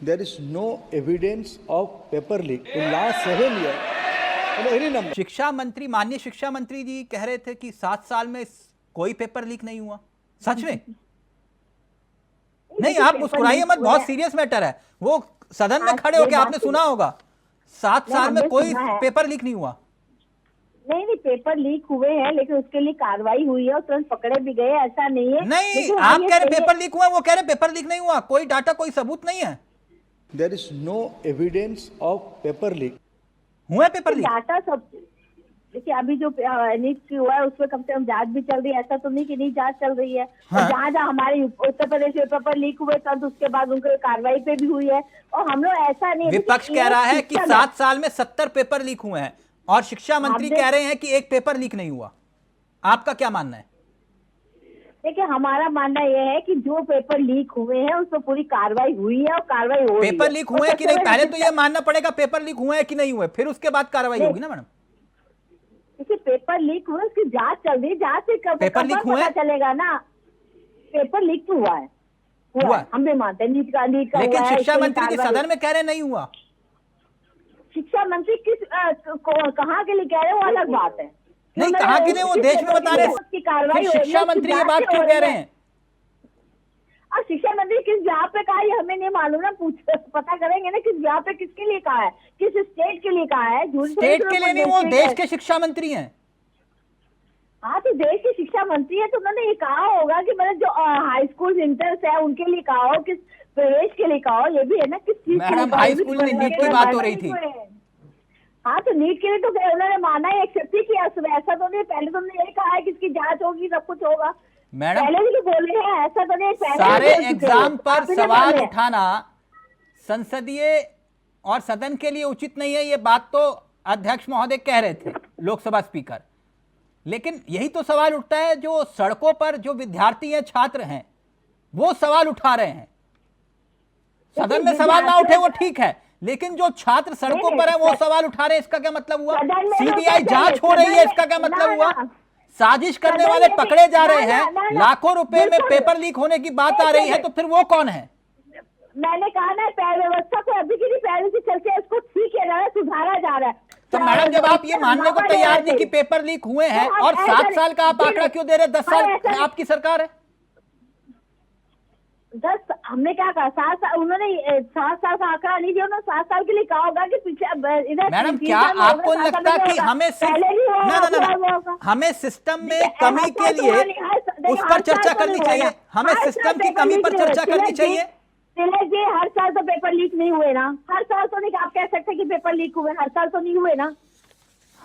There is no evidence of paper leak in last 7 years. Any number. शिक्षा मंत्री, माननीय शिक्षा मंत्री जी कह रहे थे कि 7 साल में कोई पेपर लीक नहीं हुआ। सच में? नहीं, आप मुस्कुराइए मत, बहुत सीरियस मैटर है। वो सदन में खड़े होकर आपने सुना होगा 7 साल में कोई पेपर लीक नहीं हुआ। नहीं, पेपर लीक हुए हैं, लेकिन उसके लिए कार्रवाई हुई है और तुरंत पकड़े भी गए, ऐसा नहीं है। नहीं, आप कह रहे पेपर लीक हुआ, वो कह रहे पेपर लीक नहीं हुआ। कोई डाटा, कोई सबूत नहीं है। There is no evidence of paper leak. हुआ पेपर लीक? डाटा सब देखिए, अभी जो नीट हुआ है उसमें कम से कम जांच भी चल रही है, ऐसा तो नहीं कि नहीं जांच चल रही है। हाँ। जहाँ जहाँ हमारे उत्तर प्रदेश में पेपर लीक हुए तब उसके बाद उनके कार्रवाई पे भी हुई है। और हम लोग ऐसा नहीं, विपक्ष कह रहा है कि 7 साल में 70 पेपर लीक हुए हैं और शिक्षा मंत्री कह रहे हैं कि एक पेपर लीक नहीं हुआ। आपका क्या मानना है? देखिए, हमारा मानना यह है कि जो पेपर लीक हुए हैं उस पर पूरी कार्रवाई हुई है और कार्रवाई हो रही है। पेपर लीक हुए कि नहीं, पहले तो ये मानना पड़ेगा पेपर लीक हुए हैं कि नहीं हुए, फिर उसके बाद कार्रवाई होगी ना मैडम। देखिए, पेपर लीक हुआ, उसकी जांच चल रही है, जांच से पेपर लीक हुए पता चलेगा ना। पेपर लीक तो हुआ है, हम भी मानते हैं नीट का लेकिन शिक्षा मंत्री के सदन में कह रहे नहीं हुआ। शिक्षा मंत्री कहाँ के लिए कह रहे हैं वो अलग बात है। नहीं, कहाँ के लिए, वो देश में बता रहे हैं। शिक्षा मंत्री ये बात क्यों कह रहे हैं? और शिक्षा मंत्री किस जगह पे कहा ये हमें नहीं मालूम ना, पता करेंगे ना किस जगह पे किसके लिए कहा है, किस स्टेट के लिए कहा है। स्टेट के लिए नहीं, वो देश के शिक्षा मंत्री हैं। हाँ, तो देश के शिक्षा मंत्री है तो उन्होंने ये कहा होगा कि मतलब जो हाई स्कूल इंटर्स है उनके लिए कहा हो, किस प्रवेश के लिए कहा हो, ये भी है ना किस चीज। मैडम, हाई स्कूल में नीट की बात हो रही थी। हाँ, तो नीट के लिए तो उन्होंने माना है, एक्सेप्ट ही किया। ऐसा तो नहीं, पहले तो उन्होंने यही कहा है कि इसकी जांच होगी, सब कुछ होगा। मैडम, पहले भी तो बोले हैं, ऐसा तो नहीं। सारे एग्जाम पर सवाल उठाना संसदीय और सदन के लिए उचित नहीं है, ये बात तो अध्यक्ष महोदय कह रहे थे, लोकसभा स्पीकर। लेकिन यही तो सवाल उठता है, जो सड़कों पर जो विद्यार्थी हैं, छात्र हैं, वो सवाल उठा रहे हैं। सदन में सवाल ना उठे वो ठीक है, लेकिन जो छात्र सड़कों पर है वो सवाल उठा रहे हैं, इसका क्या मतलब हुआ? सीबीआई जांच हो रही है, इसका क्या मतलब हुआ? साजिश करने वाले पकड़े जा रहे हैं, लाखों रुपए में पेपर लीक होने की बात आ रही है, तो फिर वो कौन है? मैंने कहा ना, व्यवस्था को अभी की पहले से चलते उसको ठीक किया जा रहा है, सुधारा जा रहा है। तो मैडम, जब आप ये मानने को तैयार नहीं कि पेपर लीक हुए हैं, और 7 साल का आप आंकड़ा क्यों दे रहे हैं? 10 साल आपकी सरकार है। 10 हमने क्या कहा? 7 साल उन्होंने 7 साल का आंकड़ा नहीं दिया, उन्होंने 7 साल के लिए कहा होगा कि पीछे इधर। मैडम, क्या आपको लगता कि हमें हमें सिस्टम में कमी के लिए उस पर चर्चा करनी चाहिए? हमें सिस्टम की कमी पर चर्चा करनी चाहिए। जी, हर साल तो पेपर लीक नहीं हुए ना, हर साल तो नहीं आप कह सकते कि पेपर लीक हुए, हर साल तो नहीं हुए ना।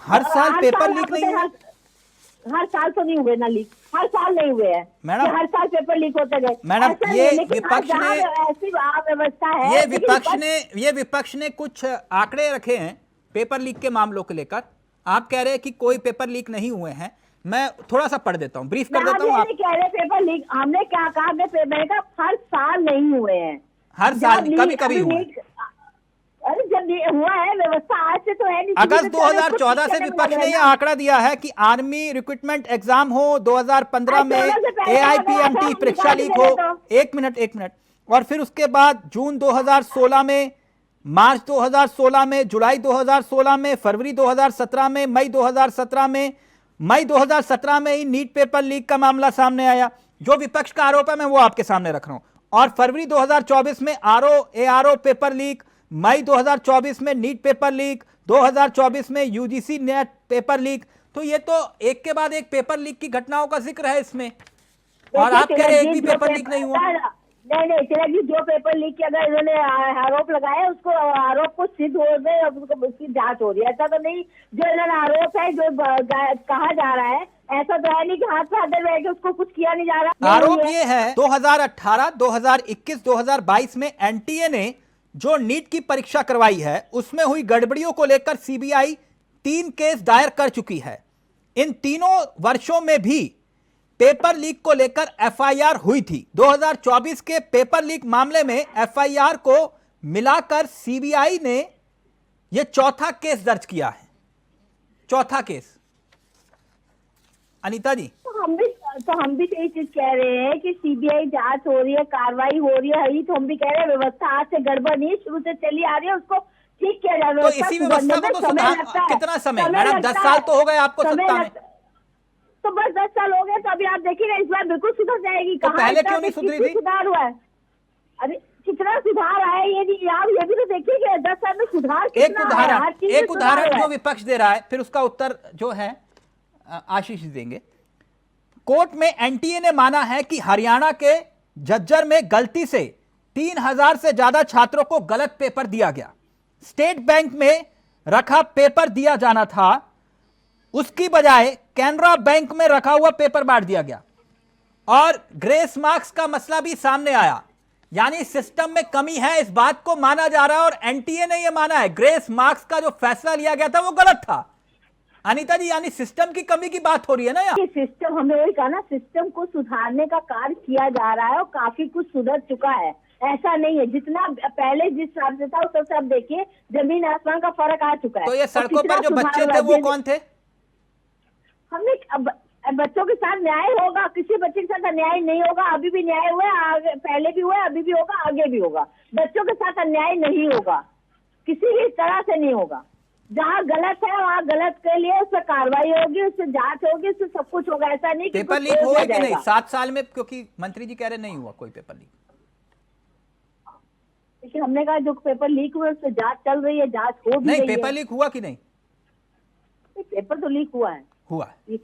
हर साल पेपर लीक नहीं हुए, हर साल तो नहीं हुए ना लीक, हर साल नहीं हुए हैं मैडम। हर साल पेपर लीक होते गए मैडम, ये विपक्ष ने ऐसी व्यवस्था है, ये विपक्ष ने कुछ आंकड़े रखे हैं पेपर लीक के मामलों को लेकर। आप कह रहे हैं कि कोई पेपर लीक नहीं हुए हैं। मैं थोड़ा सा पढ़ देता हूँ, ब्रीफ कर देता हूँ। आप कह रहे पेपर लीक, हमने क्या कहा? मैंने कहा हर साल नहीं हुए हैं, हर साल कभी कभी हुए। अरे जब हुआ है व्यवस्था, आज से तो है नहीं। अगस्त 2014 से विपक्ष ने यह आंकड़ा दिया है कि आर्मी रिक्रूटमेंट एग्जाम हो, 2015 में AIPMT परीक्षा लीक हो। एक मिनट। और फिर उसके बाद जून 2016 में, मार्च 2016 में, जुलाई 2016 में, फरवरी 2017 में, मई 2017 में, मई 2017 में ही नीट पेपर लीक का मामला सामने आया। जो विपक्ष का आरोप है मैं वो आपके सामने रख रहा हूं। और फरवरी 2024 में ARO पेपर लीक, मई 2024 में नीट पेपर लीक, 2024 में UGC नेट पेपर लीक। तो ये तो एक के बाद एक पेपर लीक की घटनाओं का जिक्र है इसमें, और आप कह रहे हैं एक भी पेपर लीक नहीं हुआ। नहीं, तिलक जी, जो पेपर लीक के अगर इन्होंने आरोप लगाया उसको आरोप को सिद्ध हो गए, उसकी जांच हो रही है। ऐसा तो नहीं जो इन्होंने आरोप है, जो कहा जा रहा है, ऐसा तो है नहीं कि हाथ से हाथ बैठ के उसको कुछ किया नहीं जा रहा। आरोप ये है 2018, 2021, 2022 में NTA ने जो नीट की परीक्षा करवाई है उसमें हुई गड़बड़ियों को लेकर CBI 3 केस दायर कर चुकी है। इन तीनों वर्षों में भी पेपर लीक को लेकर FIR हुई थी। 2024 के पेपर लीक मामले में FIR को मिलाकर CBI ने यह चौथा केस दर्ज किया है। चौथा केस। अनीता जी, तो हम भी तो हम भी यही चीज कह रहे हैं कि सीबीआई जांच हो रही है, कार्रवाई हो रही है, यही तो हम भी कह रहे हैं। व्यवस्था आज से गड़बड़ नहीं, शुरू से चली आ रही है, उसको ठीक किया जा रहा है। तो इसी व्यवस्था को तो सुधार, कितना समय मैडम, 10 साल तो हो गए आपको सत्ता में। तो बस 10 साल हो गए, तो अभी आप देखिएगा इस बार बिल्कुल सुधर जाएगी। तो पहले क्यों नहीं सुधरी थी? सुधार हुआ है, अरे कितना सुधार आया ये नहीं, आप ये भी तो देखिए कि 10 साल में सुधार कितना आया। एक उदाहरण जो विपक्ष दे रहा है, फिर उसका उत्तर जो है आशीष देंगे। कोर्ट में एनटीए ने माना है कि हरियाणा के झज्जर में गलती से 3000 से ज्यादा छात्रों को गलत पेपर दिया गया। स्टेट बैंक में रखा पेपर दिया जाना था, उसकी बजाय कैनरा बैंक में रखा हुआ पेपर बांट दिया गया। और ग्रेस मार्क्स का मसला भी सामने आया, यानी सिस्टम में कमी है, इस बात को माना जा रहा है। और एनटीए ने यह माना है ग्रेस मार्क्स का जो फैसला लिया गया था वो गलत था। अनीता जी, यानी सिस्टम की कमी की बात हो रही है ना यहाँ? सिस्टम, हमने वही कहा ना, सिस्टम को सुधारने का कार्य किया जा रहा है और काफी कुछ सुधर चुका है। ऐसा नहीं है, जितना पहले जिस हिसाब से था उस सबसे अब देखिए जमीन आसमान का फर्क आ चुका है। तो ये सड़कों पर जो बच्चे थे वो कौन थे? हमने बच्चों के साथ न्याय होगा, किसी बच्चे के साथ अन्याय नहीं होगा। अभी भी न्याय हुआ है, आगे पहले भी हुआ है, अभी भी होगा, आगे भी होगा। बच्चों के साथ अन्याय नहीं होगा, किसी भी तरह से नहीं होगा। जहाँ गलत है वहाँ गलत के लिए उस पर कार्रवाई होगी, उससे जांच होगी, उससे सब कुछ होगा। ऐसा नहीं कि पेपर लीक हुआ कि नहीं 7 साल में, क्योंकि मंत्री जी कह रहे नहीं हुआ कोई पेपर लीक। लेकिन हमने कहा जो पेपर लीक हुए उससे जांच चल रही है, जांच हो भी नहीं, रही है। पेपर लीक हुआ कि नहीं? पेपर तो लीक हुआ है। हुआ है।